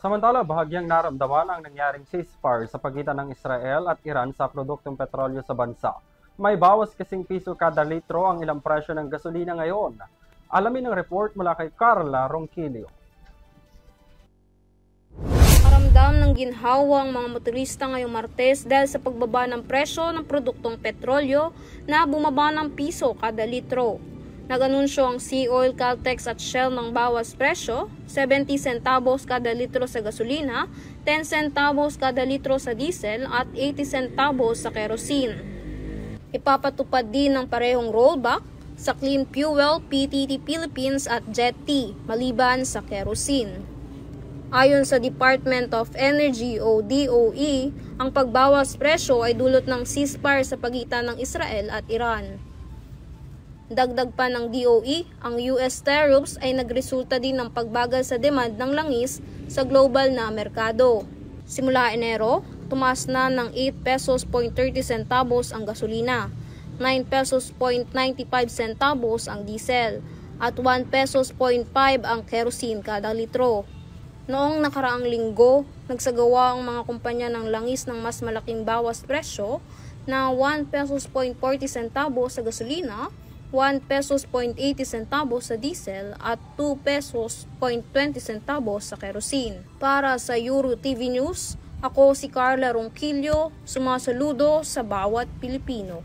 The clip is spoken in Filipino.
Samantala, bahagyang naramdaman ang nangyaring ceasefire sa pagitan ng Israel at Iran sa produktong petrolyo sa bansa. May bawas kasing piso kada litro ang ilang presyo ng gasolina ngayon. Alamin ang report mula kay Carla Ronquillo. Paramdam ng ginhawa ang mga motorista ngayong Martes dahil sa pagbaba ng presyo ng produktong petrolyo na bumaba ng piso kada litro. Nag-anunsyo ang Sea Oil, Caltex at Shell ng bawas presyo, 70 centavos kada litro sa gasolina, 10 centavos kada litro sa diesel at 80 centavos sa kerosene. Ipapatupad din ng parehong rollback sa Clean Fuel, PTT Philippines at Jet-T maliban sa kerosene. Ayon sa Department of Energy o DOE, ang pagbawas presyo ay dulot ng ceasefire sa pagitan ng Israel at Iran. Dagdag pa ng DOE, ang US tariffs ay nagresulta din ng pagbagal sa demand ng langis sa global na merkado. Simula Enero, tumaas na ng 8 pesos 30 centavos ang gasolina, 9 pesos 95 centavos ang diesel, at 1 pesos 5 ang kerosene kada litro. Noong nakaraang linggo, nagsagawa ang mga kumpanya ng langis ng mas malaking bawas presyo na 1 pesos 40 centavos sa gasolina, 1 pesos 80 centavos sa diesel at 2 pesos 20 centavos sa kerosene. Para sa Euro TV News, ako si Carla Ronquillo, sumasaludo sa bawat Pilipino.